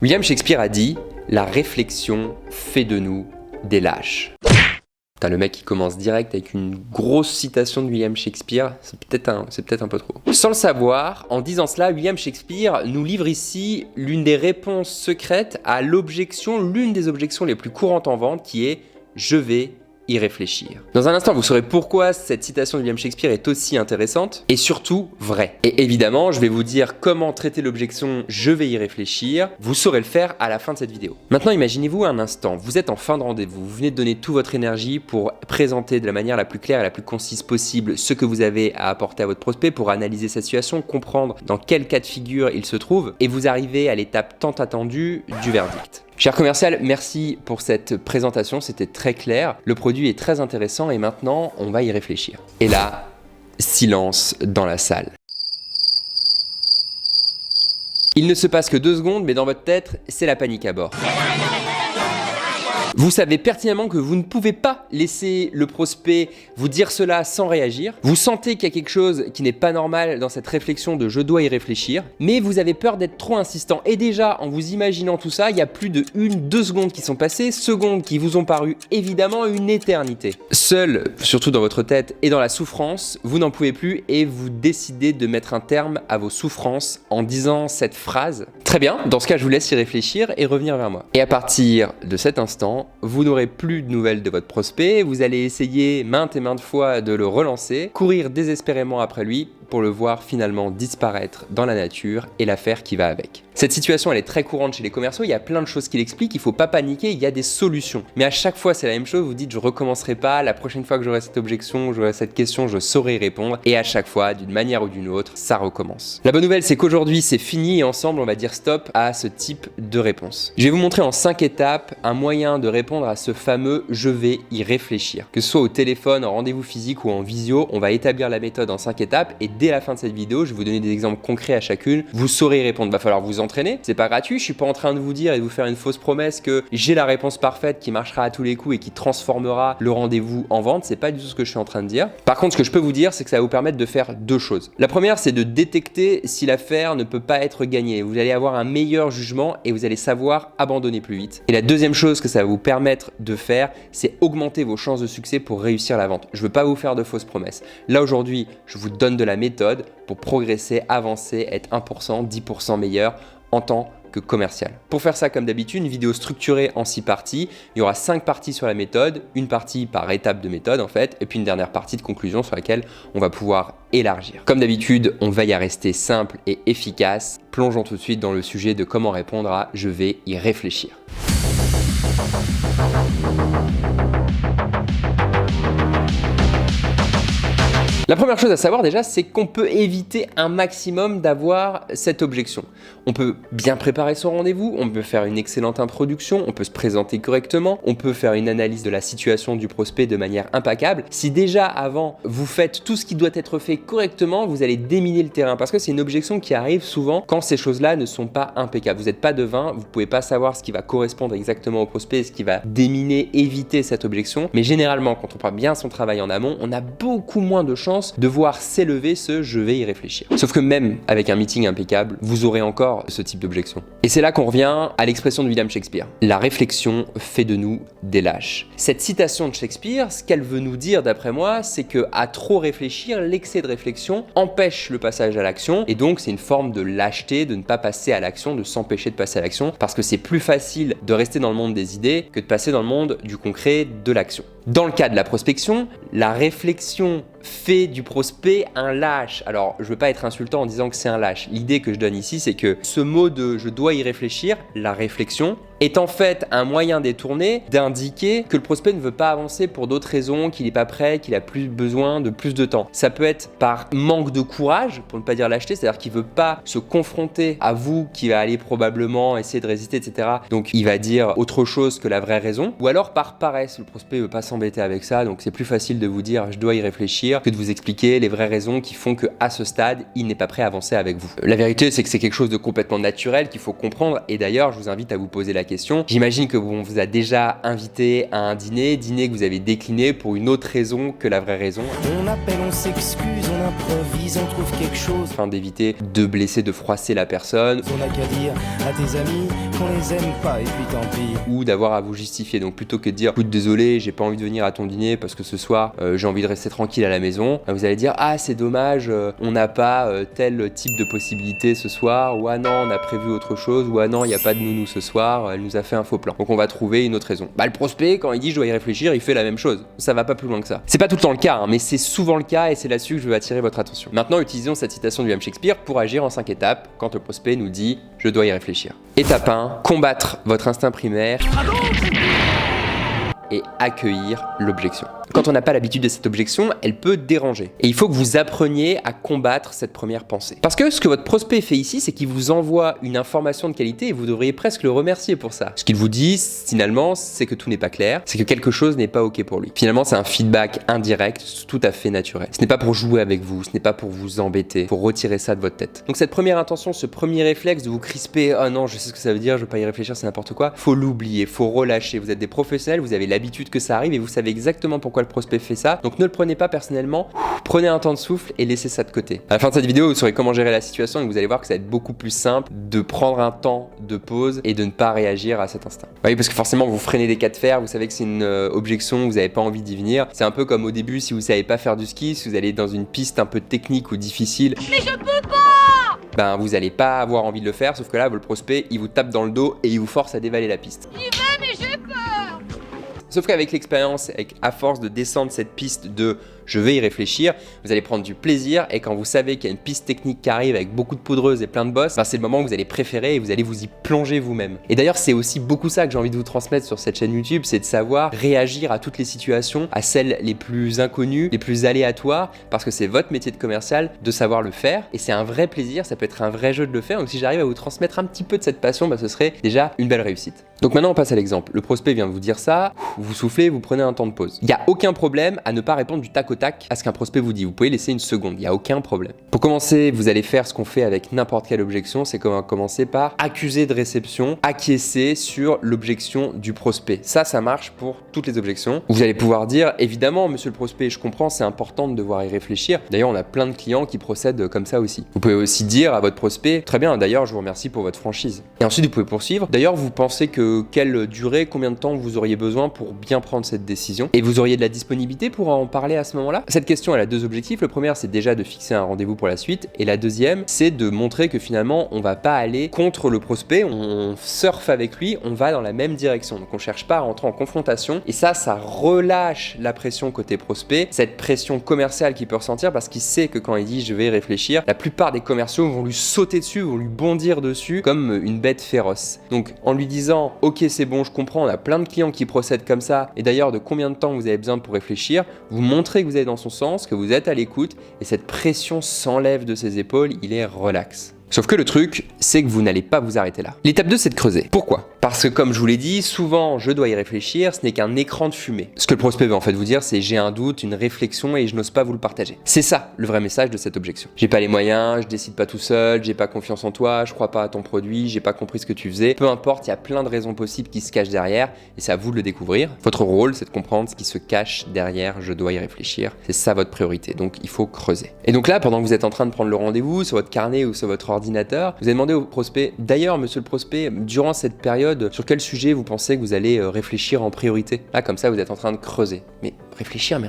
William Shakespeare a dit « La réflexion fait de nous des lâches ». Putain, le mec qui commence direct avec une grosse citation de William Shakespeare, c'est peut-être un peu trop. Sans le savoir, en disant cela, William Shakespeare nous livre ici l'une des réponses secrètes à l'une des objections les plus courantes en vente qui est « Je vais y réfléchir ». Dans un instant, vous saurez pourquoi cette citation de William Shakespeare est aussi intéressante et surtout vraie. Et évidemment, je vais vous dire comment traiter l'objection « Je vais y réfléchir ». Vous saurez le faire à la fin de cette vidéo. Maintenant, imaginez-vous un instant, vous êtes en fin de rendez-vous, vous venez de donner toute votre énergie pour présenter de la manière la plus claire et la plus concise possible ce que vous avez à apporter à votre prospect pour analyser sa situation, comprendre dans quel cas de figure il se trouve et vous arrivez à l'étape tant attendue du verdict. Cher commercial, merci pour cette présentation, c'était très clair. Le produit est très intéressant et maintenant, on va y réfléchir. Et là, silence dans la salle. Il ne se passe que 2 secondes, mais dans votre tête, c'est la panique à bord. Vous savez pertinemment que vous ne pouvez pas laisser le prospect vous dire cela sans réagir. Vous sentez qu'il y a quelque chose qui n'est pas normal dans cette réflexion de « je dois y réfléchir », mais vous avez peur d'être trop insistant. Et déjà, en vous imaginant tout ça, il y a plus de 1-2 secondes qui sont passées, secondes qui vous ont paru évidemment une éternité. Seul, surtout dans votre tête et dans la souffrance, vous n'en pouvez plus et vous décidez de mettre un terme à vos souffrances en disant cette phrase. Très bien, dans ce cas, je vous laisse y réfléchir et revenir vers moi. Et à partir de cet instant, vous n'aurez plus de nouvelles de votre prospect, vous allez essayer maintes et maintes fois de le relancer, courir désespérément après lui pour le voir finalement disparaître dans la nature et l'affaire qui va avec. Cette situation, elle est très courante chez les commerciaux, il y a plein de choses qui l'expliquent, il ne faut pas paniquer, il y a des solutions. Mais à chaque fois, c'est la même chose, vous dites je recommencerai pas, la prochaine fois que j'aurai cette objection, j'aurai cette question, je saurai y répondre, et à chaque fois, d'une manière ou d'une autre, ça recommence. La bonne nouvelle, c'est qu'aujourd'hui, c'est fini et ensemble, on va dire stop à ce type de réponse. Je vais vous montrer en 5 étapes un moyen de répondre à ce fameux « je vais y réfléchir ». Que ce soit au téléphone, en rendez-vous physique ou en visio, on va établir la méthode en 5 étapes et dès la fin de cette vidéo, je vais vous donner des exemples concrets à chacune. Vous saurez y répondre, va falloir vous entraîner, c'est pas gratuit, je suis pas en train de vous dire et de vous faire une fausse promesse que j'ai la réponse parfaite qui marchera à tous les coups et qui transformera le rendez-vous en vente, c'est pas du tout ce que je suis en train de dire. Par contre, ce que je peux vous dire, c'est que ça va vous permettre de faire 2 choses. La première, c'est de détecter si l'affaire ne peut pas être gagnée. Vous allez avoir un meilleur jugement et vous allez savoir abandonner plus vite. Et la deuxième chose que ça va vous permettre de faire, c'est augmenter vos chances de succès pour réussir la vente. Je veux pas vous faire de fausses promesses. Là aujourd'hui, je vous donne de la méthode pour progresser, avancer, être 1%, 10% meilleur en tant que commercial. Pour faire ça comme d'habitude, une vidéo structurée en 6 parties. Il y aura 5 parties sur la méthode, une partie par étape de méthode en fait, et puis une dernière partie de conclusion sur laquelle on va pouvoir élargir. Comme d'habitude, on va y rester simple et efficace. Plongeons tout de suite dans le sujet de comment répondre à « je vais y réfléchir ». La première chose à savoir déjà, c'est qu'on peut éviter un maximum d'avoir cette objection. On peut bien préparer son rendez-vous, on peut faire une excellente introduction, on peut se présenter correctement, on peut faire une analyse de la situation du prospect de manière impeccable. Si déjà avant, vous faites tout ce qui doit être fait correctement, vous allez déminer le terrain parce que c'est une objection qui arrive souvent quand ces choses-là ne sont pas impeccables. Vous n'êtes pas devin, vous ne pouvez pas savoir ce qui va correspondre exactement au prospect, ce qui va déminer, éviter cette objection. Mais généralement, quand on prend bien son travail en amont, on a beaucoup moins de chances de voir s'élever ce « je vais y réfléchir ». Sauf que même avec un meeting impeccable, vous aurez encore ce type d'objection. Et c'est là qu'on revient à l'expression de William Shakespeare. La réflexion fait de nous des lâches. Cette citation de Shakespeare, ce qu'elle veut nous dire d'après moi, c'est que à trop réfléchir, l'excès de réflexion empêche le passage à l'action et donc c'est une forme de lâcheté de ne pas passer à l'action, de s'empêcher de passer à l'action parce que c'est plus facile de rester dans le monde des idées que de passer dans le monde du concret, de l'action. Dans le cas de la prospection, la réflexion fait du prospect un lâche. Alors, je veux pas être insultant en disant que c'est un lâche. L'idée que je donne ici, c'est que ce mot de « je dois y réfléchir », la réflexion, est en fait un moyen détourné d'indiquer que le prospect ne veut pas avancer pour d'autres raisons, qu'il n'est pas prêt, qu'il a plus besoin de plus de temps. Ça peut être par manque de courage, pour ne pas dire lâcheté, c'est-à-dire qu'il veut pas se confronter à vous, qui va aller probablement essayer de résister, etc. Donc il va dire autre chose que la vraie raison. Ou alors par paresse, le prospect veut pas s'embêter avec ça, donc c'est plus facile de vous dire « je dois y réfléchir » que de vous expliquer les vraies raisons qui font qu'à ce stade, il n'est pas prêt à avancer avec vous. La vérité, c'est que c'est quelque chose de complètement naturel qu'il faut comprendre et d'ailleurs, je vous invite à vous poser la question. J'imagine que on vous a déjà invité à un dîner que vous avez décliné pour une autre raison que la vraie raison. On appelle, on s'excuse, on improvise, on trouve quelque chose. Afin d'éviter de blesser, de froisser la personne. On n'a qu'à dire à tes amis qu'on les aime pas et puis tant pis. Ou d'avoir à vous justifier. Donc plutôt que de dire écoute désolé j'ai pas envie de venir à ton dîner parce que ce soir j'ai envie de rester tranquille à la maison, vous allez dire ah c'est dommage on n'a pas tel type de possibilité ce soir, ou ah non on a prévu autre chose, ou ah non il n'y a pas de nounou ce soir, elle nous a fait un faux plan. Donc on va trouver une autre raison. Bah le prospect quand il dit je dois y réfléchir il fait la même chose. Ça va pas plus loin que ça. C'est pas tout le temps le cas hein, mais c'est souvent le cas et c'est là-dessus que je veux attirer votre attention. Maintenant utilisons cette citation de William Shakespeare pour agir en 5 étapes quand le prospect nous dit je dois y réfléchir. Étape 1, combattre votre instinct primaire et accueillir l'objection. Quand on n'a pas l'habitude de cette objection, elle peut déranger. Et il faut que vous appreniez à combattre cette première pensée. Parce que ce que votre prospect fait ici, c'est qu'il vous envoie une information de qualité et vous devriez presque le remercier pour ça. Ce qu'il vous dit, finalement, c'est que tout n'est pas clair, c'est que quelque chose n'est pas OK pour lui. Finalement, c'est un feedback indirect, tout à fait naturel. Ce n'est pas pour jouer avec vous, ce n'est pas pour vous embêter, pour retirer ça de votre tête. Donc cette première intention, ce premier réflexe de vous crisper, oh non, je sais ce que ça veut dire, je veux pas y réfléchir, c'est n'importe quoi, faut l'oublier, faut relâcher. Vous êtes des professionnels, vous avez l'habitude que ça arrive et vous savez exactement pourquoi le prospect fait ça, donc ne le prenez pas personnellement, prenez un temps de souffle et laissez ça de côté. À la fin de cette vidéo, vous saurez comment gérer la situation et vous allez voir que ça va être beaucoup plus simple de prendre un temps de pause et de ne pas réagir à cet instinct. Oui, parce que forcément, vous freinez des cas de fer, vous savez que c'est une objection, vous n'avez pas envie d'y venir. C'est un peu comme au début, si vous savez pas faire du ski, si vous allez dans une piste un peu technique ou difficile. Mais je peux pas! Ben, vous n'allez pas avoir envie de le faire, sauf que là, le prospect, il vous tape dans le dos et il vous force à dévaler la piste. J'y vais, mais j'ai peur! Sauf qu'avec l'expérience, à force de descendre cette piste de je vais y réfléchir, vous allez prendre du plaisir et quand vous savez qu'il y a une piste technique qui arrive avec beaucoup de poudreuse et plein de bosses, ben c'est le moment où vous allez préférer et vous allez vous y plonger vous-même. Et d'ailleurs, c'est aussi beaucoup ça que j'ai envie de vous transmettre sur cette chaîne YouTube, c'est de savoir réagir à toutes les situations, à celles les plus inconnues, les plus aléatoires, parce que c'est votre métier de commercial de savoir le faire et c'est un vrai plaisir, ça peut être un vrai jeu de le faire. Donc si j'arrive à vous transmettre un petit peu de cette passion, ben ce serait déjà une belle réussite. Donc maintenant on passe à l'exemple. Le prospect vient de vous dire ça, vous soufflez, vous prenez un temps de pause. Il n'y a aucun problème à ne pas répondre du tac au tac à ce qu'un prospect vous dit. Vous pouvez laisser une seconde, il n'y a aucun problème. Pour commencer, vous allez faire ce qu'on fait avec n'importe quelle objection, c'est qu'on va commencer par accuser de réception, acquiescer sur l'objection du prospect. Ça marche pour toutes les objections. Vous allez pouvoir dire, évidemment, monsieur le prospect, je comprends, c'est important de devoir y réfléchir. D'ailleurs, on a plein de clients qui procèdent comme ça aussi. Vous pouvez aussi dire à votre prospect, très bien, d'ailleurs, je vous remercie pour votre franchise. Et ensuite, vous pouvez poursuivre. D'ailleurs, vous pensez que quelle durée, combien de temps vous auriez besoin pour bien prendre cette décision? Et vous auriez de la disponibilité pour en parler à ce moment-là? Cette question, elle a deux objectifs. Le premier, c'est déjà de fixer un rendez-vous pour la suite. Et la deuxième, c'est de montrer que finalement, on va pas aller contre le prospect, on surfe avec lui, on va dans la même direction. Donc, on cherche pas à rentrer en confrontation. Et ça relâche la pression côté prospect, cette pression commerciale qu'il peut ressentir parce qu'il sait que quand il dit je vais y réfléchir, la plupart des commerciaux vont lui sauter dessus, vont lui bondir dessus comme une bête féroce. Donc, en lui disant, ok, c'est bon, je comprends, on a plein de clients qui procèdent comme ça. Et d'ailleurs, de combien de temps vous avez besoin pour réfléchir, vous montrez que vous êtes dans son sens, que vous êtes à l'écoute et cette pression s'enlève de ses épaules, il est relax. Sauf que le truc, c'est que vous n'allez pas vous arrêter là. L'étape 2, c'est de creuser. Pourquoi? Parce que comme je vous l'ai dit, souvent je dois y réfléchir, ce n'est qu'un écran de fumée. Ce que le prospect veut en fait vous dire, c'est j'ai un doute, une réflexion et je n'ose pas vous le partager. C'est ça le vrai message de cette objection. J'ai pas les moyens, je décide pas tout seul, j'ai pas confiance en toi, je crois pas à ton produit, j'ai pas compris ce que tu faisais. Peu importe, il y a plein de raisons possibles qui se cachent derrière et c'est à vous de le découvrir. Votre rôle, c'est de comprendre ce qui se cache derrière, je dois y réfléchir. C'est ça votre priorité, donc il faut creuser. Et donc là, pendant que vous êtes en train de prendre le rendez-vous sur votre carnet ou sur votre ordinateur, vous allez demander au prospect, d'ailleurs monsieur le prospect, durant cette période, sur quel sujet vous pensez que vous allez réfléchir en priorité? Là, comme ça, vous êtes en train de creuser. Mais réfléchir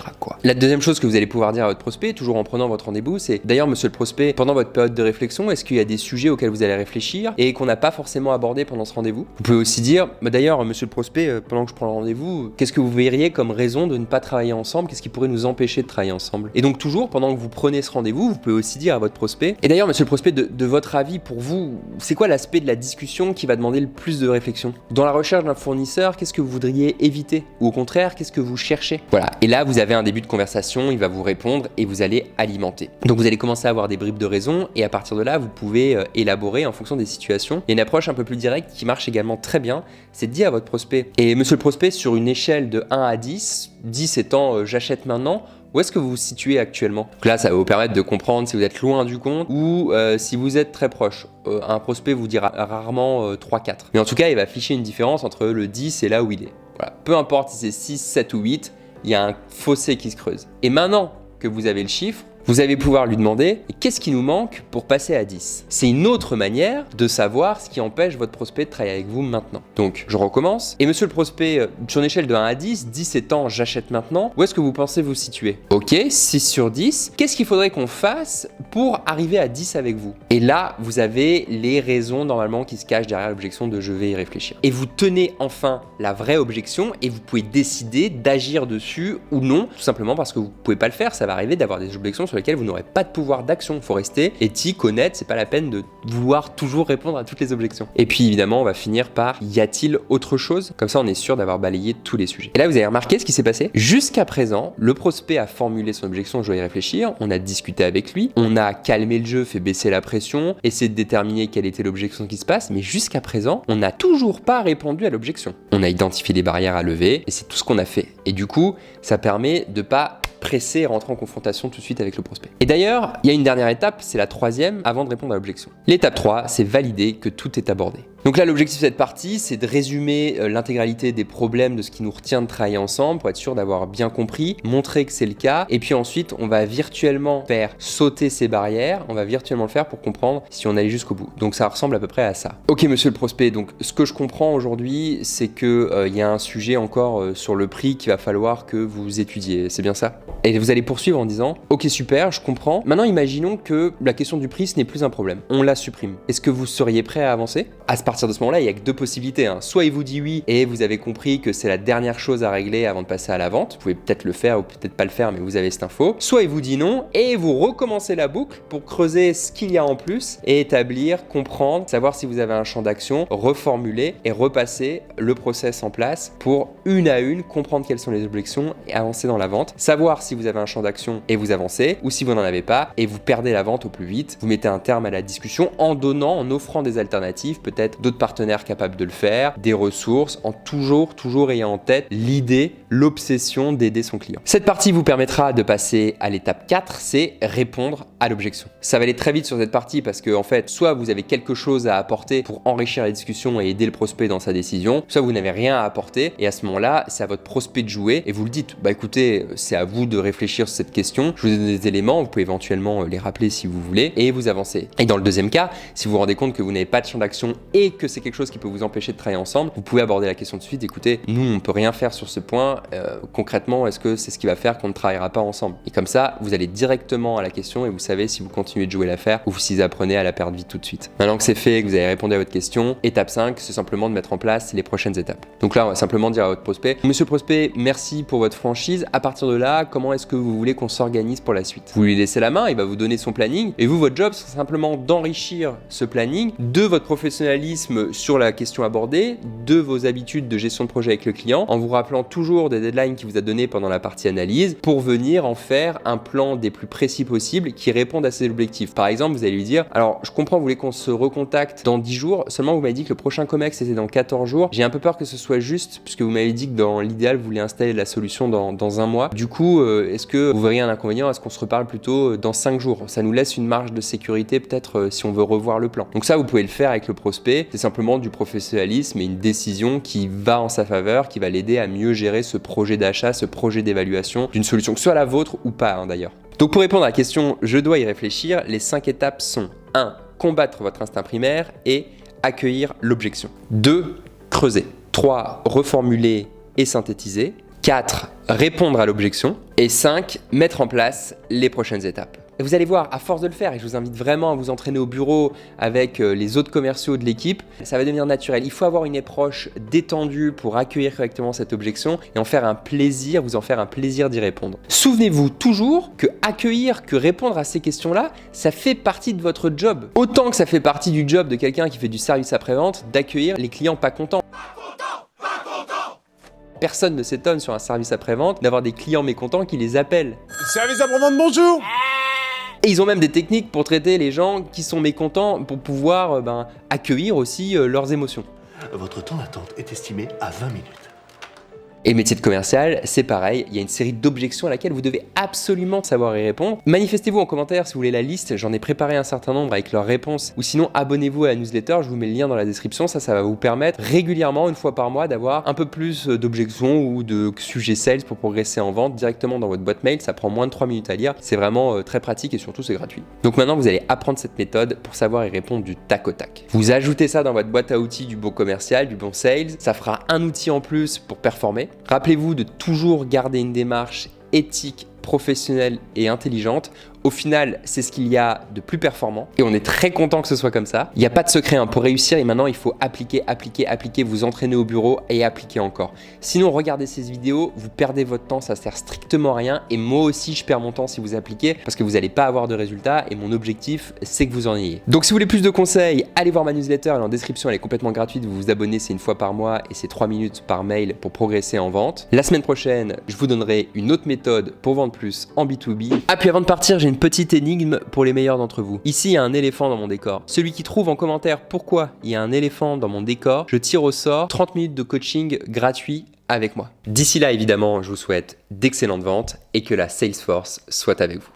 à quoi? La deuxième chose que vous allez pouvoir dire à votre prospect, toujours en prenant votre rendez-vous, c'est d'ailleurs monsieur le prospect, pendant votre période de réflexion, est-ce qu'il y a des sujets auxquels vous allez réfléchir et qu'on n'a pas forcément abordé pendant ce rendez-vous? Vous pouvez aussi dire, d'ailleurs monsieur le prospect, pendant que je prends le rendez-vous, qu'est-ce que vous verriez comme raison de ne pas travailler ensemble? Qu'est-ce qui pourrait nous empêcher de travailler ensemble? Et donc toujours, pendant que vous prenez ce rendez-vous, vous pouvez aussi dire à votre prospect, et d'ailleurs monsieur le prospect, de votre avis, pour vous, c'est quoi l'aspect de la discussion qui va demander le plus de réflexion? Dans la recherche d'un fournisseur, qu'est-ce que vous voudriez éviter? Ou au contraire, qu'est-ce que vous cherchez? Voilà, et là vous avez un début de conversation, il va vous répondre et vous allez alimenter. Donc vous allez commencer à avoir des bribes de raison et à partir de là, vous pouvez élaborer en fonction des situations. Il y a une approche un peu plus directe qui marche également très bien, c'est de dire à votre prospect, et monsieur le prospect, sur une échelle de 1 à 10, 10 étant j'achète maintenant, où est-ce que vous vous situez actuellement? Donc là, ça va vous permettre de comprendre si vous êtes loin du compte ou si vous êtes très proche. Un prospect vous dira rarement 3-4. Mais en tout cas, il va afficher une différence entre le 10 et là où il est. Voilà. Peu importe si c'est 6, 7 ou 8, il y a un fossé qui se creuse. Et maintenant que vous avez le chiffre, Vous allez pouvoir lui demander « Qu'est-ce qui nous manque pour passer à 10 ?» C'est une autre manière de savoir ce qui empêche votre prospect de travailler avec vous maintenant. Donc, je recommence. Et monsieur le prospect, sur une échelle de 1 à 10, 10 étant « j'achète maintenant », où est-ce que vous pensez vous situer? Ok, 6 sur 10. Qu'est-ce qu'il faudrait qu'on fasse pour arriver à 10 avec vous? Et là, vous avez les raisons normalement qui se cachent derrière l'objection de « je vais y réfléchir ». Et vous tenez enfin la vraie objection et vous pouvez décider d'agir dessus ou non, tout simplement parce que vous pouvez pas le faire. Ça va arriver d'avoir des objections sur lesquelles vous n'aurez pas de pouvoir d'action. Il faut rester éthique, honnête, c'est pas la peine de vouloir toujours répondre à toutes les objections. Et puis évidemment, on va finir par y a-t-il autre chose? Comme ça, on est sûr d'avoir balayé tous les sujets. Et là, vous avez remarqué ce qui s'est passé? Jusqu'à présent, le prospect a formulé son objection, je dois y réfléchir, on a discuté avec lui, on a calmé le jeu, fait baisser la pression, essayé de déterminer quelle était l'objection qui se passe, mais jusqu'à présent, on n'a toujours pas répondu à l'objection. On a identifié les barrières à lever et c'est tout ce qu'on a fait. Et du coup, ça permet de pas presser et rentrer en confrontation tout de suite avec le prospect. Et d'ailleurs, il y a une dernière étape, c'est la troisième, avant de répondre à l'objection. L'étape 3, c'est valider que tout est abordé. Donc là, l'objectif de cette partie, c'est de résumer l'intégralité des problèmes de ce qui nous retient de travailler ensemble pour être sûr d'avoir bien compris, montrer que c'est le cas, et puis ensuite, on va virtuellement faire sauter ces barrières, on va virtuellement le faire pour comprendre si on allait jusqu'au bout. Donc ça ressemble à peu près à ça. Ok, monsieur le prospect, donc ce que je comprends aujourd'hui, c'est que y a un sujet encore sur le prix qu'il va falloir que vous étudiez, c'est bien ça? Et vous allez poursuivre en disant, ok super, je comprends. Maintenant, imaginons que la question du prix, ce n'est plus un problème. On la supprime. Est-ce que vous seriez prêt à avancer? À partir de ce moment-là, il n'y a que deux possibilités. Soit il vous dit oui et vous avez compris que c'est la dernière chose à régler avant de passer à la vente. Vous pouvez peut-être le faire ou peut-être pas le faire, mais vous avez cette info. Soit il vous dit non et vous recommencez la boucle pour creuser ce qu'il y a en plus et établir, comprendre, savoir si vous avez un champ d'action, reformuler et repasser le process en place pour une à une comprendre quelles sont les objections et avancer dans la vente. Savoir si vous avez un champ d'action et vous avancez, ou si vous n'en avez pas et vous perdez la vente au plus vite. Vous mettez un terme à la discussion en donnant, en offrant des alternatives, peut-être d'autres partenaires capables de le faire, des ressources, en toujours ayant en tête l'idée, l'obsession d'aider son client. Cette partie vous permettra de passer à l'étape 4, c'est répondre à l'objection. Ça va aller très vite sur cette partie parce que en fait, soit vous avez quelque chose à apporter pour enrichir la discussion et aider le prospect dans sa décision, soit vous n'avez rien à apporter et à ce moment-là, c'est à votre prospect de jouer et vous le dites, bah écoutez, c'est à vous de réfléchir sur cette question, je vous donne des éléments, vous pouvez éventuellement les rappeler si vous voulez et vous avancez. Et dans le deuxième cas, si vous vous rendez compte que vous n'avez pas de champ d'action et que c'est quelque chose qui peut vous empêcher de travailler ensemble, vous pouvez aborder la question de suite, écoutez, nous on peut rien faire sur ce point, concrètement est-ce que c'est ce qui va faire qu'on ne travaillera pas ensemble? Et comme ça, vous allez directement à la question et vous savez si vous continuez de jouer l'affaire ou si vous apprenez à la perdre vite tout de suite. Maintenant que c'est fait et que vous avez répondu à votre question, étape 5, c'est simplement de mettre en place les prochaines étapes. Donc là, on va simplement dire à votre prospect, monsieur le prospect, merci pour votre franchise, à partir de là, comment est-ce que vous voulez qu'on s'organise pour la suite? Vous lui laissez la main, il va vous donner son planning et vous, votre job, c'est simplement d'enrichir ce planning de votre professionnalisme sur la question abordée, de vos habitudes de gestion de projet avec le client, en vous rappelant toujours des deadlines qu'il vous a donné pendant la partie analyse pour venir en faire un plan des plus précis possibles qui répondent à ses objectifs. Par exemple, vous allez lui dire, alors je comprends, vous voulez qu'on se recontacte dans 10 jours, seulement vous m'avez dit que le prochain COMEX était dans 14 jours, j'ai un peu peur que ce soit juste, puisque vous m'avez dit que dans l'idéal, vous voulez installer la solution dans un mois. Du coup, est-ce que vous verriez un inconvénient à ce qu'on se reparle plutôt dans 5 jours? Ça nous laisse une marge de sécurité peut-être si on veut revoir le plan. Donc ça, vous pouvez le faire avec le prospect, c'est simplement du professionnalisme et une décision qui va en sa faveur, qui va l'aider à mieux gérer ce projet d'achat, ce projet d'évaluation d'une solution, que ce soit la vôtre ou pas d'ailleurs. Donc pour répondre à la question, je dois y réfléchir, les 5 étapes sont 1. Combattre votre instinct primaire et accueillir l'objection. 2. Creuser. 3. Reformuler et synthétiser. 4. Répondre à l'objection. Et 5. Mettre en place les prochaines étapes. Et vous allez voir, à force de le faire, et je vous invite vraiment à vous entraîner au bureau avec les autres commerciaux de l'équipe, ça va devenir naturel. Il faut avoir une approche détendue pour accueillir correctement cette objection et en faire un plaisir, vous en faire un plaisir d'y répondre. Souvenez-vous toujours que accueillir, que répondre à ces questions-là, ça fait partie de votre job. Autant que ça fait partie du job de quelqu'un qui fait du service après-vente, d'accueillir les clients pas contents. Personne ne s'étonne sur un service après-vente d'avoir des clients mécontents qui les appellent. Service après-vente, bonjour! Et ils ont même des techniques pour traiter les gens qui sont mécontents pour pouvoir accueillir aussi leurs émotions. Votre temps d'attente est estimé à 20 minutes. Et le métier de commercial, c'est pareil, il y a une série d'objections à laquelle vous devez absolument savoir y répondre. Manifestez-vous en commentaire si vous voulez la liste, j'en ai préparé un certain nombre avec leurs réponses, ou sinon abonnez-vous à la newsletter, je vous mets le lien dans la description, ça va vous permettre régulièrement, une fois par mois, d'avoir un peu plus d'objections ou de sujets sales pour progresser en vente directement dans votre boîte mail, ça prend moins de 3 minutes à lire, c'est vraiment très pratique et surtout c'est gratuit. Donc maintenant vous allez apprendre cette méthode pour savoir y répondre du tac au tac. Vous ajoutez ça dans votre boîte à outils du bon commercial, du bon sales, ça fera un outil en plus pour performer. Rappelez-vous de toujours garder une démarche éthique, professionnelle et intelligente. Au final, c'est ce qu'il y a de plus performant et on est très content que ce soit comme ça. Il n'y a pas de secret pour réussir et maintenant il faut appliquer, vous entraîner au bureau et appliquer encore. Sinon, regardez ces vidéos, vous perdez votre temps, ça sert strictement à rien et moi aussi je perds mon temps si vous appliquez parce que vous n'allez pas avoir de résultats et mon objectif c'est que vous en ayez. Donc si vous voulez plus de conseils, allez voir ma newsletter, elle est en description, elle est complètement gratuite, vous vous abonnez, c'est une fois par mois et c'est 3 minutes par mail pour progresser en vente. La semaine prochaine, je vous donnerai une autre méthode pour vendre plus en B2B. Ah puis avant de partir, j'ai une petite énigme pour les meilleurs d'entre vous. Ici, il y a un éléphant dans mon décor. Celui qui trouve en commentaire pourquoi il y a un éléphant dans mon décor, je tire au sort 30 minutes de coaching gratuit avec moi. D'ici là, évidemment, je vous souhaite d'excellentes ventes et que la Salesforce soit avec vous.